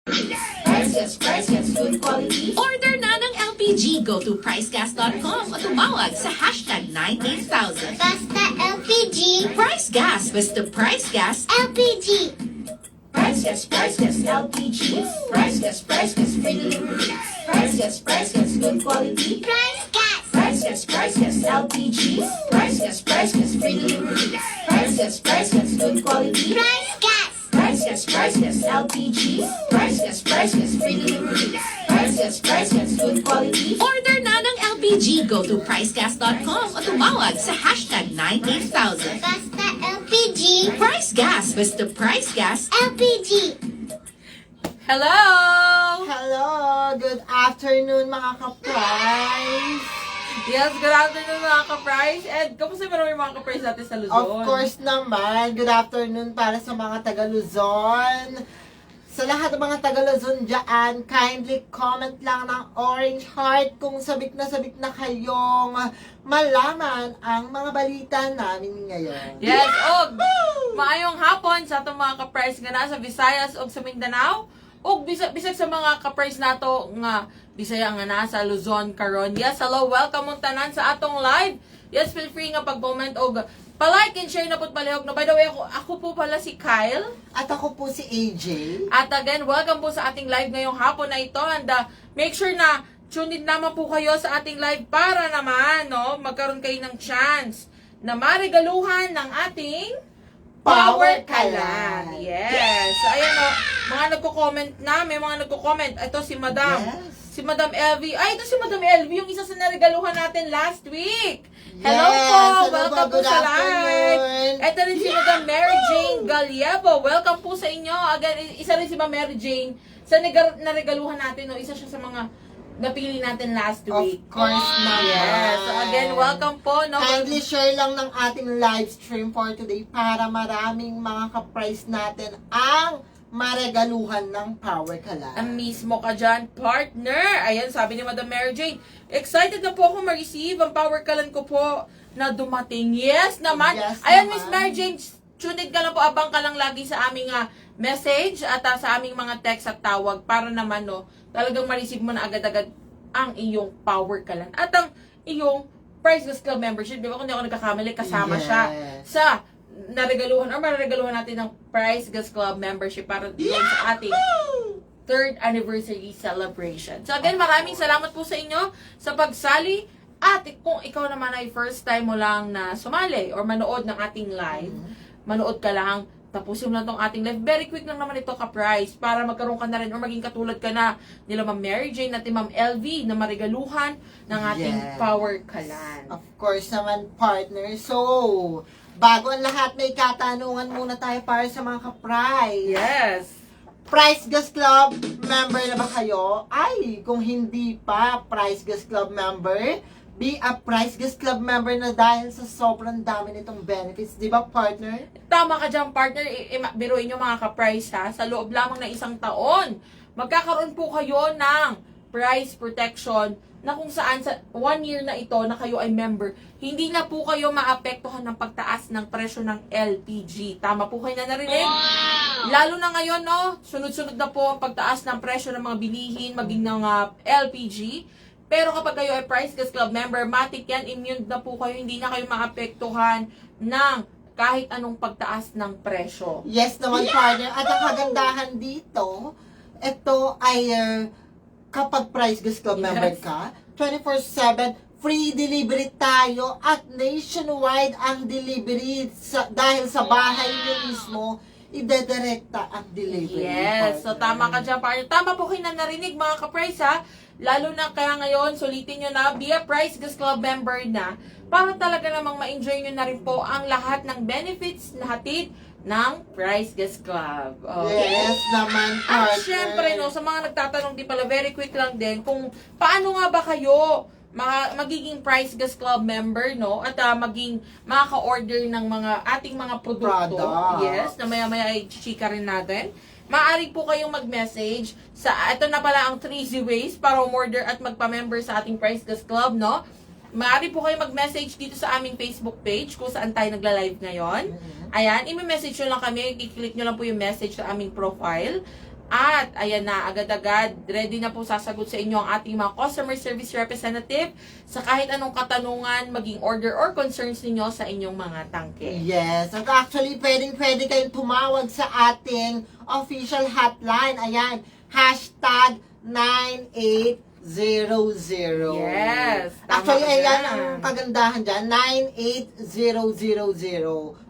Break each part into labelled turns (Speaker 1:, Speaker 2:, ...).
Speaker 1: Price Gas, good quality. Order na ng LPG. Go to pricegas.com o tumawag sa hashtag 98000.
Speaker 2: Basta LPG.
Speaker 1: Price Gas, basta Price Gas.
Speaker 2: LPG.
Speaker 1: Price Gas, LPG. Price Gas, free delivery. Price Gas, good quality.
Speaker 2: Price gas.
Speaker 1: Price Gas, LPG. Price Gas, free delivery. Price Gas, good quality.
Speaker 2: Price gas.
Speaker 1: Price Gas, LPG. Price Gas, free delivery. Price Gas, good quality. Order na ng LPG. Go to pricegas.com o tumawag sa hashtag 98000.
Speaker 2: Basta LPG.
Speaker 1: Price Gas, basta Price Gas.
Speaker 2: LPG.
Speaker 1: Hello!
Speaker 3: Hello! Good afternoon mga ka-price!
Speaker 4: Yes, good afternoon mga ka-price. And kamusta ba naman yung mga ka-price natin sa Luzon?
Speaker 3: Of course naman, good afternoon para sa mga taga-Luzon. Sa lahat ng mga taga-Luzon dyan, kindly comment lang ng orange heart kung sabik na kayong malaman ang mga balita namin ngayon.
Speaker 4: Yes, og maayong hapon sa atong mga ka-price nga nasa Visayas o sa Mindanao. Og bisag sa mga ka-price nato nga Bisaya nga nasa Luzon karon. Yes, hello, welcome mong tanan sa atong live. Yes, feel free nga pag-comment og pa-like and share na pud palihog. No, by the way, ako po pala si Kyle.
Speaker 3: At ako po si AJ.
Speaker 4: At again, welcome po sa ating live ngayong hapon na ito. And make sure na tune in naman po kayo sa ating live para naman, no, magkaroon kayo ng chance na maregaluhan ng ating Power Kalan. Yes. So, ayan, no, mga nagko-comment na, may mga nagko-comment. Ito si Madam.
Speaker 3: Yes.
Speaker 4: Si Madam LV. Ay, ito si Madam LV, yung isa sa naregaluhan natin last week. Hello
Speaker 3: Yes,
Speaker 4: po.
Speaker 3: hello
Speaker 4: Welcome
Speaker 3: po.
Speaker 4: po
Speaker 3: Good
Speaker 4: sa live.
Speaker 3: afternoon.
Speaker 4: Ito rin si Madam Mary Jane Gallievo. Welcome po sa inyo. Again, isa rin si Madam Mary Jane. Sa naregaluhan natin, no, isa siya sa mga napili natin last
Speaker 3: Of
Speaker 4: week.
Speaker 3: course naman.
Speaker 4: Yes. So again, welcome po. No?
Speaker 3: Kindly share lang ng ating live stream for today para maraming mga ka-price natin ang maregaluhan ng Power Kalan.
Speaker 4: Ang mismo ka dyan, partner. Ayan, sabi ni Madam Mary Jane, excited na po ako ma-receive ang Power Kalan ko po na dumating. Yes naman.
Speaker 3: Yes
Speaker 4: Ayan,
Speaker 3: naman.
Speaker 4: Miss Mary Jane, tuned ka lang po, abang ka lang lagi sa aming message at sa aming mga text at tawag para naman, no, talagang ma-receive mo na agad-agad ang iyong Power Kalan at ang iyong Price Gas Club membership. Di ba kung di ako nagkakamali, kasama
Speaker 3: Yes.
Speaker 4: siya sa naregaluhan or maregaluhan natin ng Price Gas Club membership para doon sa ating 3rd anniversary celebration. So again, maraming salamat po sa inyo sa pagsali. At kung ikaw naman ay first time mo lang na sumali or manood ng ating live, manood ka lang, tapusin mo lang tong ating live. Very quick lang naman ito ka-price para magkaroon ka na rin or maging katulad ka na nila Ma'am Mary Jane at Ma'am LV na maregaluhan ng ating
Speaker 3: Yes.
Speaker 4: Power Kalan.
Speaker 3: Of course naman, partner. So, bago ang lahat, may katanungan muna tayo para sa mga ka-price.
Speaker 4: Yes!
Speaker 3: Price Gas Club member na ba kayo? Ay, kung hindi pa Price Gas Club member, be a Price Gas Club member na dahil sa sobrang dami nitong benefits. Di ba, partner?
Speaker 4: Tama ka dyan, partner. Biruin nyo mga ka-price, ha. Sa loob lamang ng isang taon, magkakaroon po kayo ng price protection na kung saan sa 1 year na ito na kayo ay member, hindi na po kayo maapektuhan ng pagtaas ng presyo ng LPG. Tama po kayo na narinig? Lalo na ngayon, no? Sunod-sunod na po ang pagtaas ng presyo ng mga bilihin, maging ng LPG. Pero kapag kayo ay Price Gas Club member, matik yan, immune na po kayo, hindi na kayo maapektuhan ng kahit anong pagtaas ng presyo.
Speaker 3: Yes naman, partner. At ang kagandahan dito, ito ay kapag Price Gas Club
Speaker 4: Yes.
Speaker 3: member ka, 24/7 free delivery tayo at nationwide ang delivery dahil sa bahay niyo mismo idedirekta ang delivery.
Speaker 4: Yes, so
Speaker 3: partner.
Speaker 4: tama ka dyan, partner. Tama po kayo na narinig, mga ka-price, ha? Lalo na kaya ngayon, sulitin nyo na, be a Price Gas Club member na para talaga namang ma-enjoy nyo na rin po ang lahat ng benefits na hatid ng Price Gas Club. Okay?
Speaker 3: Yes naman, partner.
Speaker 4: At syempre, no, sa mga nagtatanong di pala, very quick lang din, kung paano nga ba kayo magiging Price Gas Club member, no? At maging makaka-order ng mga ating mga produkto.
Speaker 3: Product.
Speaker 4: Yes, na maya-maya ay chika rin natin. Maaari po kayong mag-message sa, ito na pala ang 3 easy ways para umorder at magpa-member sa ating Price Gas Club, no? Maaari po kayong mag-message dito sa aming Facebook page kung saan tayo nagla-live ngayon. Ayan, i-message nyo lang kami, i-click nyo lang po yung message sa aming profile. At, ayan na, agad-agad, ready na po sasagot sa inyo ang ating mga customer service representative sa kahit anong katanungan, maging order or concerns ninyo sa inyong mga tangke.
Speaker 3: Yes. At actually, pwede kayong tumawag sa ating official hotline. Ayan, hashtag 9800.
Speaker 4: Yes. Tama
Speaker 3: Actually,
Speaker 4: ka
Speaker 3: ayan
Speaker 4: dyan.
Speaker 3: ang kagandahan dyan. 98000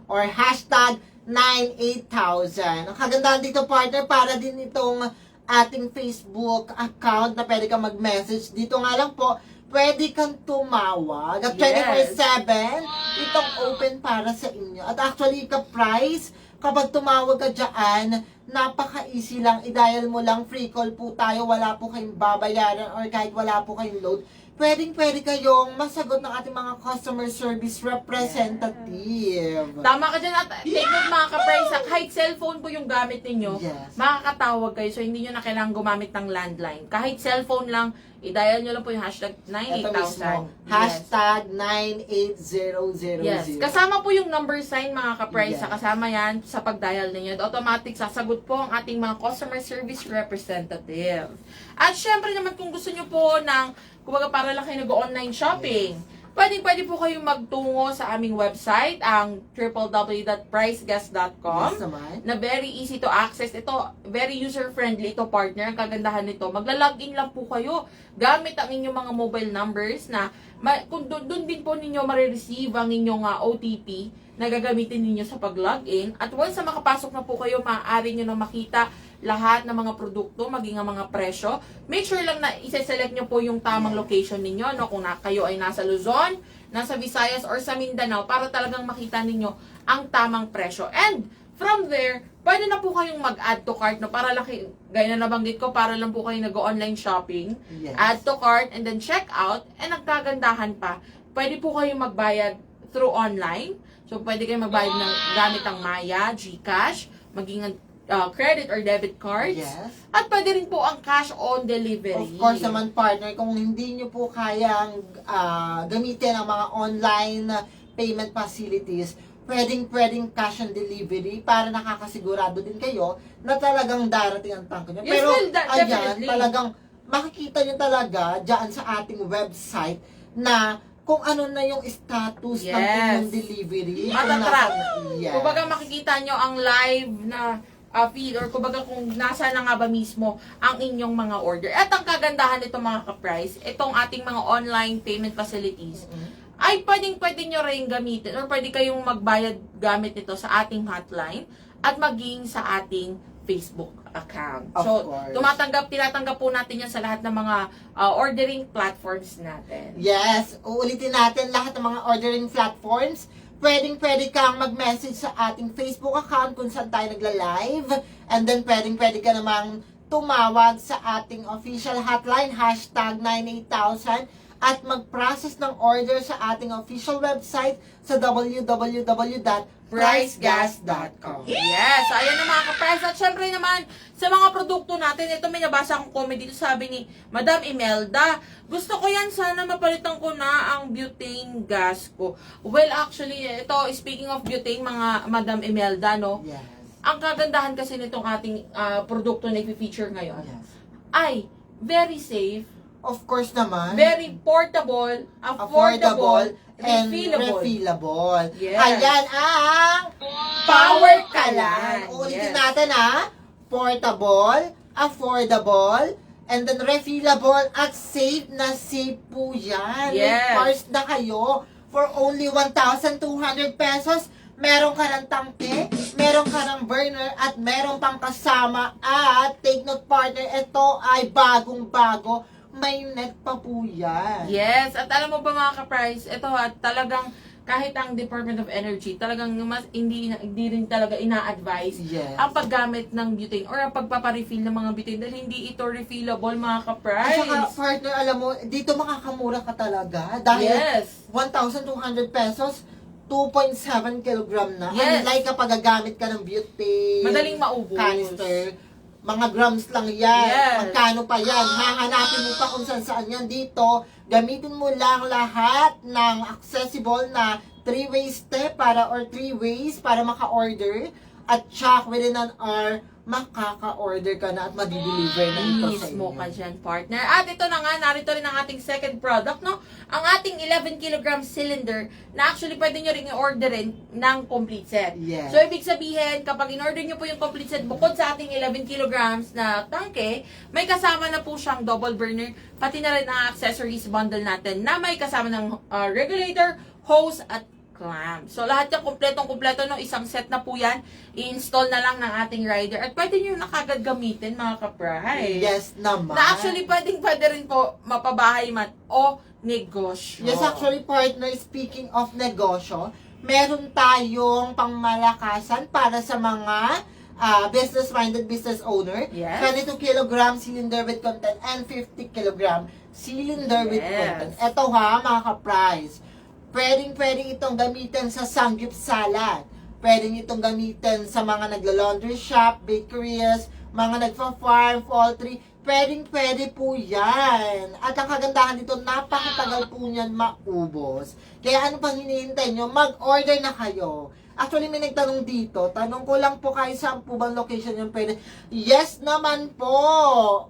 Speaker 3: or hashtag 98,000. Ang kagandahan dito, partner, para din itong ating Facebook account na pwede kang mag-message. Dito nga lang po, pwede kang tumawag. At
Speaker 4: Yes.
Speaker 3: 24/7, itong open para sa inyo. At actually, ka-price, kapag tumawag ka dyan, napaka-easy lang. I-dial mo lang, free call po tayo. Wala po kayong babayaran or kahit wala po kayong load. Pwede kayong masagot ng ating mga customer service representative.
Speaker 4: Tama ka dyan at take note mga ka-price, kahit cellphone po yung gamit ninyo,
Speaker 3: Yes.
Speaker 4: makakatawag kayo so hindi nyo na kailangan gumamit ng landline. Kahit cellphone lang, i-dial nyo lang po yung hashtag
Speaker 3: Ito
Speaker 4: 98,000.
Speaker 3: mismo, hashtag 98000.
Speaker 4: Yes. Kasama po yung number sign mga ka-price.
Speaker 3: Yes.
Speaker 4: Kasama yan sa pag-dial ninyo. Automatic sasagot po ang ating mga customer service representative. At syempre naman kung gusto nyo po ng, kumbaga para lang kayo nag-online shopping, pwede po kayong magtungo sa aming website, ang www.pricegas.com.
Speaker 3: Yes naman.
Speaker 4: Na very easy to access. Ito, very user-friendly ito, partner. Ang kagandahan nito, magla-login lang po kayo gamit ang inyong mga mobile numbers na kung doon din po ninyo marireceive ang inyong OTP na gagamitin ninyo sa pag-login. At once na makapasok na po kayo, maaari nyo na makita lahat ng mga produkto, maging ang mga presyo. Make sure lang na isa-select nyo po yung tamang location ninyo, no? Kung kayo ay nasa Luzon, nasa Visayas, or sa Mindanao, para talagang makita ninyo ang tamang presyo. And from there, pwede na po kayong mag-add to cart, no? Para lang, gaya na nabanggit ko, para lang po kayo nag-online shopping.
Speaker 3: Yes.
Speaker 4: Add to cart, and then check out, and ang kagandahan pa, pwede po kayong magbayad through online. So, pwede kayong magbayad ng gamit ang Maya, GCash, maging credit or debit cards.
Speaker 3: Yes.
Speaker 4: At pwede rin po ang cash on delivery.
Speaker 3: Of course naman, partner, kung hindi nyo po kayang gamitin ang mga online payment facilities, pwedeng cash on delivery para nakakasigurado din kayo na talagang darating ang tangko nyo.
Speaker 4: Yes,
Speaker 3: Pero,
Speaker 4: well,
Speaker 3: ayan,
Speaker 4: definitely.
Speaker 3: talagang makikita nyo talaga dyan sa ating website na kung ano na yung status ng
Speaker 4: Yes.
Speaker 3: inyong delivery.
Speaker 4: Matatrack.
Speaker 3: Yes.
Speaker 4: Kumbaga makikita nyo ang live na feed or kumbaga kung nasa na nga ba mismo ang inyong mga order. At ang kagandahan nito mga ka-price, itong ating mga online payment facilities, ay pwede nyo rin gamitin or pwede kayong magbayad gamit nito sa ating hotline at maging sa ating Facebook account.
Speaker 3: Of
Speaker 4: So,
Speaker 3: course.
Speaker 4: tinatanggap po natin yan sa lahat ng mga ordering platforms natin.
Speaker 3: Yes, uulitin natin lahat ng mga ordering platforms. Pwede kang mag-message sa ating Facebook account kung saan tayo nagla-live. And then pwede ka namang tumawag sa ating official hotline, hashtag 98,000, at mag-process ng order sa ating official website sa www.pricegas.com.
Speaker 4: Yes, ayan na mga ka-price. At syempre naman, sa mga produkto natin, ito may nabasa akong comment dito, sabi ni Madam Imelda, gusto ko yan, sana mapalitan ko na ang butane gas ko. Well, actually, ito, speaking of butane, mga Madam Imelda, no,
Speaker 3: Yes.
Speaker 4: ang kagandahan kasi nitong ating produkto na i-feature ngayon,
Speaker 3: Yes.
Speaker 4: ay very safe,
Speaker 3: Of course naman.
Speaker 4: very portable, affordable,
Speaker 3: and
Speaker 4: refillable.
Speaker 3: refillable.
Speaker 4: Yes.
Speaker 3: Ayan ang
Speaker 4: Power
Speaker 3: Kalan.
Speaker 4: Kalan.
Speaker 3: Uulitin
Speaker 4: Yes.
Speaker 3: natin portable, affordable, and then refillable at safe na safe po yan.
Speaker 4: Yes.
Speaker 3: May parts na kayo for only 1,200 pesos. Meron ka ng tangke, meron ka ng burner, at meron pang kasama. At take note, partner, ito ay bagong-bago. May net pa po yan.
Speaker 4: Yes, at alam mo ba mga ka-price, ito talagang kahit ang Department of Energy, talagang hindi rin talaga ina-advise
Speaker 3: Yes.
Speaker 4: ang paggamit ng butane or ang pagpaparefill ng mga butane dahil hindi ito refillable mga
Speaker 3: At
Speaker 4: ka-price.
Speaker 3: saka, partner, alam mo, dito makakamura ka talaga. Dahil
Speaker 4: Yes.
Speaker 3: 1,200 pesos, 2.7 kilogram na.
Speaker 4: Yes.
Speaker 3: Unlike kapag gagamit ka ng butane,
Speaker 4: Madaling maubos.
Speaker 3: canister, mga grams lang yan.
Speaker 4: Yes.
Speaker 3: Magkano pa yan? Hahanapin mo pa kung saan yan dito. Gamitin mo lang lahat ng accessible na 3-way step or 3 ways para maka-order. At check within an hour, makaka-order ka na at madideliver na ito sa
Speaker 4: Mismo
Speaker 3: inyo.
Speaker 4: ka dyan, partner. At ito na nga, narito rin ang ating second product, no? Ang ating 11 kg cylinder na actually pwede nyo rin i-orderin ng complete set.
Speaker 3: Yes.
Speaker 4: So, ibig sabihin, kapag in-order nyo po yung complete set, bukod sa ating 11 kg na tangke, may kasama na po siyang double burner, pati na rin ang accessories bundle natin na may kasama ng regulator, hose, at clamp. So, lahat yung kumpletong-kumpleto, no? Isang set na po yan. I-install na lang ng ating rider. At pwede nyo na kagad gamitin, mga kapray.
Speaker 3: Yes naman.
Speaker 4: Na actually, pwede rin po mapabahay man o negosyo.
Speaker 3: Yes, actually, partner, speaking of negosyo, meron tayong pangmalakasan para sa mga business-minded business owner.
Speaker 4: Yes.
Speaker 3: 22 kg cylinder with content and 50 kg cylinder with
Speaker 4: Yes.
Speaker 3: content. Ito ha, mga ka-price. Pwedeng itong gamitin sa sangyup salad. Pwedeng itong gamitin sa mga nagla-laundry shop, bakeries, mga nagfa-farm, poultry. Pwede po yan. At ang kagandahan dito, napakatagal po niyan maubos. Kaya ano pang hinihintay nyo? Mag-order na kayo. Actually, may nagtanong dito. Tanong ko lang po kayo, saan po bang location yung pwede? Yes naman po,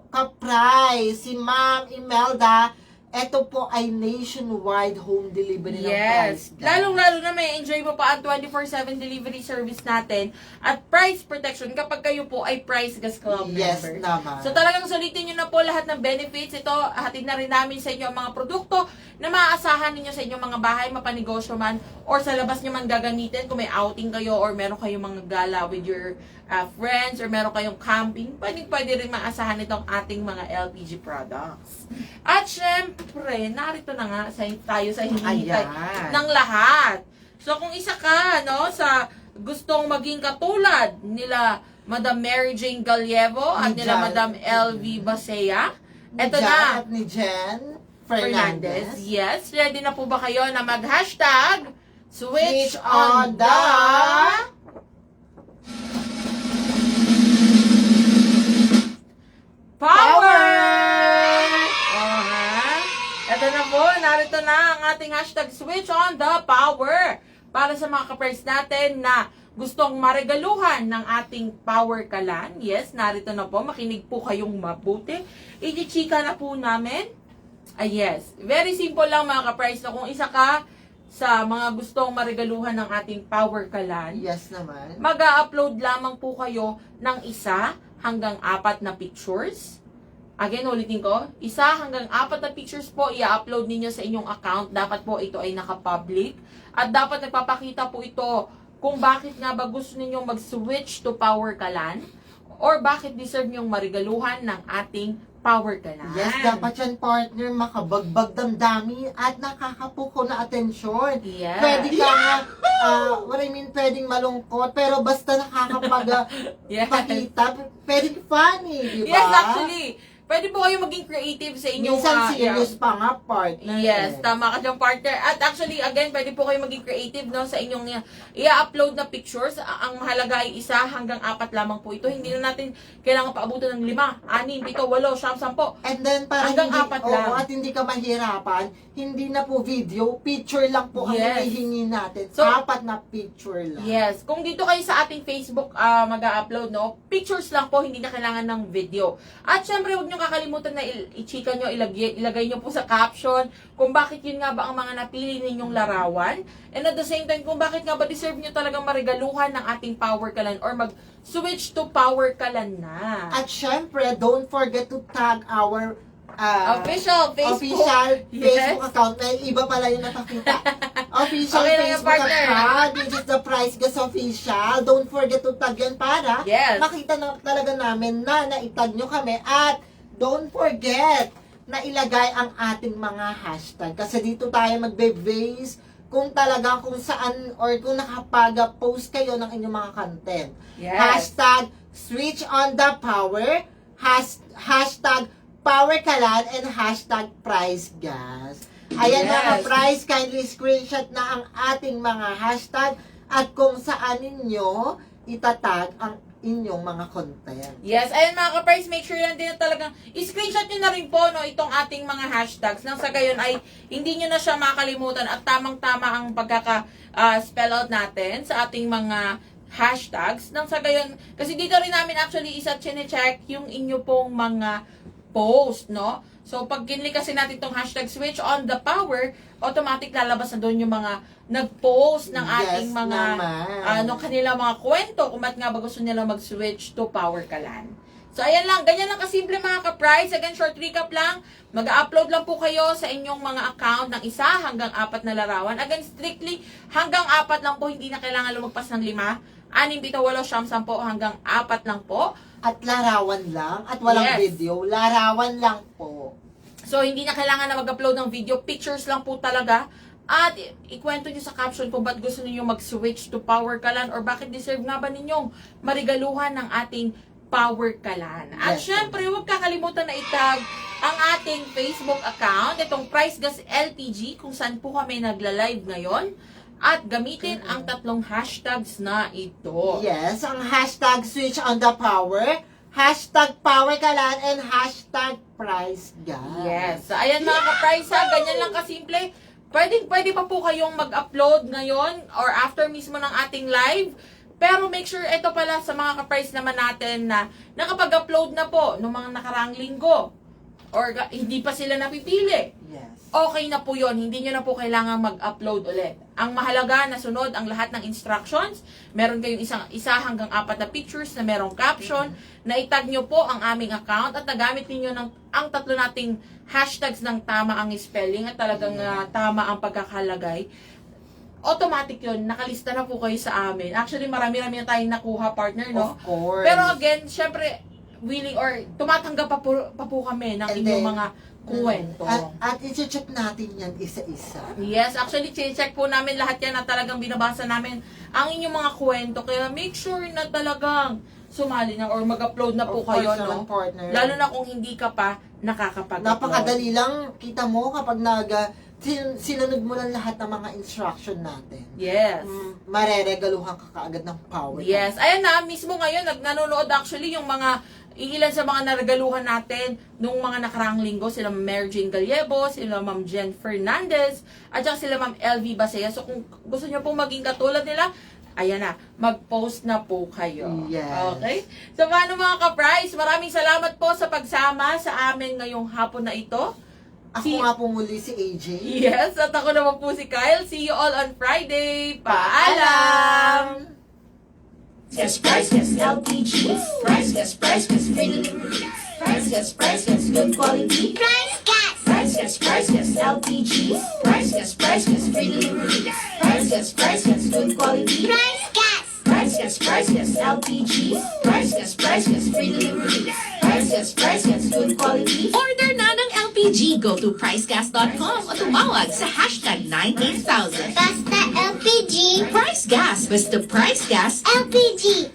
Speaker 3: ka-price. Si Ma'am Imelda, ito po ay nationwide home delivery ng price.
Speaker 4: Yes. Lalong-lalo na may enjoy mo pa ang 24/7 delivery service natin at price protection kapag kayo po ay Price Gas Club
Speaker 3: Yes
Speaker 4: member.
Speaker 3: naman.
Speaker 4: So talagang sulitin nyo na po lahat ng benefits. Ito, hatid na rin namin sa inyo ang mga produkto na maaasahan ninyo sa inyong mga bahay, mapanegosyo man, or sa labas nyo man gagamitin kung may outing kayo or meron kayong mga gala with your friends or meron kayong camping, pwede rin maasahan itong ating mga LPG products. At syempre, narito na nga tayo sa hinihintay
Speaker 3: Ayan.
Speaker 4: ng lahat. So kung isa ka sa gustong maging katulad nila Madam Mary Jane Gallievo at
Speaker 3: Ni
Speaker 4: nila
Speaker 3: Jan.
Speaker 4: Madam LV Basea,
Speaker 3: Ni
Speaker 4: eto
Speaker 3: Jan
Speaker 4: na,
Speaker 3: At ni Jen
Speaker 4: Fernandez.
Speaker 3: Fernandez.
Speaker 4: Yes, ready na po ba kayo na mag-hashtag Switch
Speaker 3: Switch
Speaker 4: on
Speaker 3: on
Speaker 4: the Power! Ito na po, narito na ang ating hashtag Switch on the Power para sa mga kapers natin na gustong maregaluhan ng ating power kalan. Yes, narito na po. Makinig po kayong mabuti. I-chika na po namin. Yes. Very simple lang mga kapres na kung isa ka sa mga gustong maregaluhan ng ating power kalan,
Speaker 3: Yes naman.
Speaker 4: mag-upload lamang po kayo ng 1 hanggang 4 na pictures. Again, ulitin ko, 1 hanggang 4 na pictures po i-upload ninyo sa inyong account. Dapat po ito ay naka-public. At dapat nagpapakita po ito kung bakit nga ba gusto ninyong mag-switch to power kalan or bakit deserve nyong marigaluhan ng ating power kalan.
Speaker 3: Yes, dapat yan, partner, makabagbag damdamin at nakakapuko na atensyon.
Speaker 4: Yes.
Speaker 3: Pwede ka nga, pwedeng malungkot, pero basta
Speaker 4: Yes.
Speaker 3: pakita, pwedeng funny, di ba?
Speaker 4: Yes, actually. Pwede po kayo maging creative sa inyong...
Speaker 3: Minsan serious pa nga, partner.
Speaker 4: Yes, tama ka dyan, partner. At actually, again, pwede po kayo maging creative sa inyong i-upload na pictures. Ang mahalaga ay 1 hanggang 4 lamang po ito. Hindi na natin kailangan paabutan ng 5, 6, 7, 8, 10.
Speaker 3: And then, para
Speaker 4: Hanggang
Speaker 3: hindi,
Speaker 4: 4 lang.
Speaker 3: at hindi ka mahirapan, hindi na po video, picture lang po ang
Speaker 4: Yes.
Speaker 3: hinihingi natin.
Speaker 4: So,
Speaker 3: 4 na picture lang.
Speaker 4: Yes. Kung dito kayo sa ating Facebook mag-upload, pictures lang po, hindi na kailangan ng video. At syempre, huwag nyo kakalimutan na i-chika nyo, ilagay nyo po sa caption kung bakit yun nga ba ang mga napili ninyong larawan. And at the same time, kung bakit nga ba deserve nyo talagang marigaluhan ng ating power kalan or mag-switch to power kalan na.
Speaker 3: At syempre, don't forget to tag our
Speaker 4: Official Facebook.
Speaker 3: Facebook
Speaker 4: Yes.
Speaker 3: account. May iba pala yung nakakita. Official
Speaker 4: Okay lang yan,
Speaker 3: Facebook
Speaker 4: partner.
Speaker 3: account. This is the Price Gas Official. Don't forget to tag yan para
Speaker 4: Yes.
Speaker 3: makita na talaga namin na naitag nyo kami. At don't forget na ilagay ang ating mga hashtag. Kasi dito tayo magbe-base kung talaga kung saan or kung nakapag-post kayo ng inyong mga content.
Speaker 4: Yes.
Speaker 3: Hashtag switch on the power. Hashtag power kalan and hashtag price gas. Ayan
Speaker 4: Yes.
Speaker 3: mga price, kindly screenshot na ang ating mga hashtag at kung saan ninyo itatag ang inyong mga content.
Speaker 4: Yes, ayun mga ka-price, make sure lang din na talagang i-screenshot nyo na rin po itong ating mga hashtags nang sa gayon ay hindi nyo na siya makalimutan at tamang-tama ang pagkaka-spell out natin sa ating mga hashtags nang sa gayon, kasi dito rin namin actually isa chine-check yung inyo pong mga post, no? So, pag kinlik kasi natin itong hashtag switch on the power, automatic lalabas na doon yung mga nag-post ng ating
Speaker 3: Yes
Speaker 4: mga
Speaker 3: naman.
Speaker 4: kanila mga kwento kung ba't nga ba gusto nila mag-switch to Power Kalan. So, ayan lang. Ganyan lang kasimple mga ka-price. Again, short recap lang. Mag-upload lang po kayo sa inyong mga account ng 1 hanggang 4 na larawan. Again, strictly hanggang 4 lang po. Hindi na kailangan lumagpas ng 5. 6, 7, 8, 10 hanggang 4 lang po.
Speaker 3: At larawan lang. At walang
Speaker 4: Yes.
Speaker 3: video. Larawan lang po.
Speaker 4: So, hindi na kailangan na mag-upload ng video. Pictures lang po talaga. At ikwento nyo sa caption kung ba't gusto niyo mag-switch to Power Kalan or bakit deserve nga ba ninyong marigaluhan ng ating Power Kalan. At
Speaker 3: Yes.
Speaker 4: syempre, huwag kakalimutan na itag ang ating Facebook account, itong Price Gas LPG, kung saan po kami nagla-live ngayon. At gamitin ang 3 hashtags na ito.
Speaker 3: Yes, ang hashtag switch on the power, hashtag power kalan, and hashtag price gas.
Speaker 4: Yes. So, ayan mga ka-price ha, ganyan lang kasimple. Pwede pa po kayong mag-upload ngayon or after mismo ng ating live. Pero make sure ito pala sa mga ka-price naman natin na nakapag-upload na po noong mga nakaraang linggo. Or hindi pa sila napipili.
Speaker 3: Yes.
Speaker 4: Okay na po yun. Hindi nyo na po kailangan mag-upload ulit. Ang mahalaga na sunod ang lahat ng instructions. Meron kayong 1 hanggang 4 na pictures na merong caption. Na itag nyo po ang aming account at nagamit ninyo ang 3 nating hashtags ng tama ang spelling at talagang tama ang pagkakalagay. Automatic yun. Nakalista na po kayo sa amin. Actually, marami-rami na tayong nakuha, partner, no?
Speaker 3: Of course.
Speaker 4: Pero again, syempre, willing or tumatanggap pa po kami ng
Speaker 3: And
Speaker 4: inyong
Speaker 3: then,
Speaker 4: mga kwento.
Speaker 3: At i-check natin yan isa-isa.
Speaker 4: Yes, actually, check po namin lahat yan at talagang binabasa namin ang inyong mga kwento. Kaya make sure na talagang sumali na or mag-upload na po
Speaker 3: Of
Speaker 4: kayo,
Speaker 3: course naman,
Speaker 4: no?
Speaker 3: partner.
Speaker 4: Lalo na kung hindi ka pa nakakapag-upload.
Speaker 3: Napakadali lang, kita mo kapag sinunod mo lang lahat ng mga instruction natin.
Speaker 4: Yes.
Speaker 3: Mareregaluhan ka kaagad ng power.
Speaker 4: Yes. Ayan na, mismo ngayon, nanonood actually yung mga ilan sa mga naregaluhan natin nung mga nakaraang linggo, sila Ma'am Jane Gallego, sila Ma'am Jen Fernandez, at saka sila Ma'am LV Basea. So kung gusto niyo pong maging katulad nila, ayan na, mag-post na po kayo.
Speaker 3: Yes.
Speaker 4: Okay? So paano mga ka-price? Maraming salamat po sa pagsama sa amin ngayong hapon na ito.
Speaker 3: Ako nga po muli si AJ.
Speaker 4: Yes, at ako naman po si Kyle. See you all on Friday. Paalam!
Speaker 1: Price Gas LPG. Price Gas, free delivery. Price Gas, good quality.
Speaker 2: Price gas.
Speaker 1: Price Gas LPG. Price Gas, free delivery. Price Gas, good quality.
Speaker 2: Price gas.
Speaker 1: Price Gas LPG. Price Gas, free delivery. Price Gas, good quality. Order na ng LPG. Go to pricegas.com o tumawag sa hashtag 98000.
Speaker 2: Basta LPG.
Speaker 1: Price Gas. Basta Price Gas.
Speaker 2: LPG.